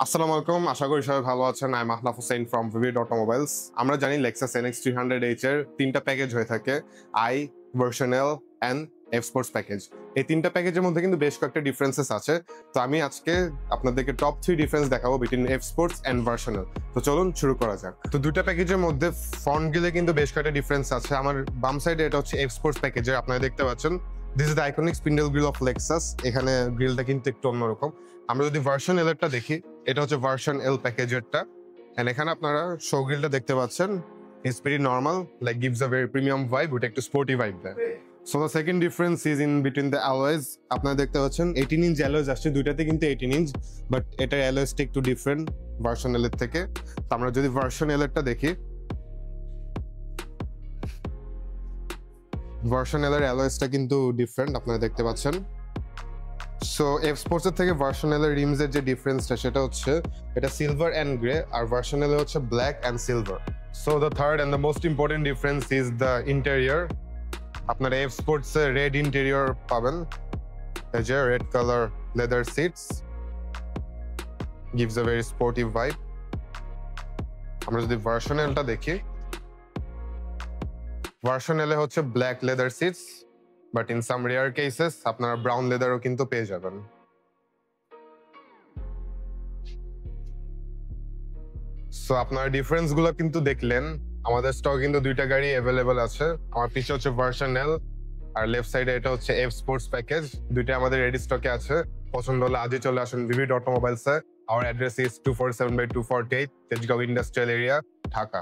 আসসালামু আলাইকুম, আশা করি সবাই ভালো আছেন। I am Ahnaf Hossain from vivid automobiles. আমরা জানি লেক্সাস NX 300H এর তিনটা প্যাকেজ হয়ে থাকে, I, version L and F sports package. এই তিনটা প্যাকেজের মধ্যে কিন্তু বেশ কয়েকটা ডিফারেন্সেস আছে। তো আমি আজকে আপনাদেরকে টপ 3 ডিফারেন্স দেখাবো বিটুইন এফ স্পোর্টস অ্যান্ড ভার্সনেল। তো চলুন শুরু করা যাক। তো দুটা প্যাকেজের মধ্যে ফ্রন্ট গ্রিলে কিন্তু বেশ কয়েকটা ডিফারেন্স আছে। আমার বাম সাইডে এটা হচ্ছে এফ স্পোর্টস প্যাকেজের, আপনারা দেখতে পাচ্ছেন this is the iconic spindle grill of Lexus. এখানে গ্রিলটা কিন্তু একটু অন্যরকম। আমরা যদি ভার্সন এলটা দেখি, এটা হচ্ছে ভার্সন এল প্যাকেজেরটা, এন্ড এখানে আপনারা শো গ্রিলটা দেখতে পাচ্ছেন। It's very normal, like gives a very premium vibe, ওটা একটু স্পোর্টি ভাইব দেয়। So the second difference is in between the অ্যালয়েজ। আপনারা দেখতে পাচ্ছেন 18 ইঞ্চ অ্যালয়েজ আসছে, দুইটাতে কিন্তু 18 ইঞ্চ, বাট এটার অ্যালয়েজটা একটু ডিফারেন্ট ভার্সন এল এর থেকে। তো আমরা যদি ভার্সন এল এরটা দেখি, ভার্সন এল এর অ্যালয়েজটা কিন্তু ডিফারেন্ট, আপনারা দেখতে পাচ্ছেন। সো এফ স্পোর্টস এর থেকে ভার্সন এল এর রিমস এর যে ডিফারেন্সটা সেটা হচ্ছে এটা সিলভার এন্ড গ্রে, আর ভার্সন এল হচ্ছে black and silver. So the third and the most important difference is the interior. আপনারা এফ স্পোর্টস এ রেড ইন্টেরিয়র পাবেন, এই যে red colour leather seats, gives a very sportive vibe. আমরা যদি version এলটা দেখি, ভার্সন এল এ হচ্ছে black leather seats, but in some rare cases আপনারা ব্রাউন লেদারও কিন্তু পেয়ে যাবেন। সো আপনারা ডিফারেন্স গুলো কিন্তু দেখলেন। আমাদের স্টক কিন্তু দুইটা গাড়ি অ্যাভেলেবল আছে। আমার পিছে হচ্ছে ভার্সন এল, আর লেফট সাইডে এটা হচ্ছে এফ স্পোর্টস প্যাকেজ। দুইটা আমাদের রেডি স্টকে আছে, পছন্দ হলে আজই চলে আসুন ভিভিড অটোমোবাইলস এ। Our address is 247/248 Tejgaon industrial area, Dhaka.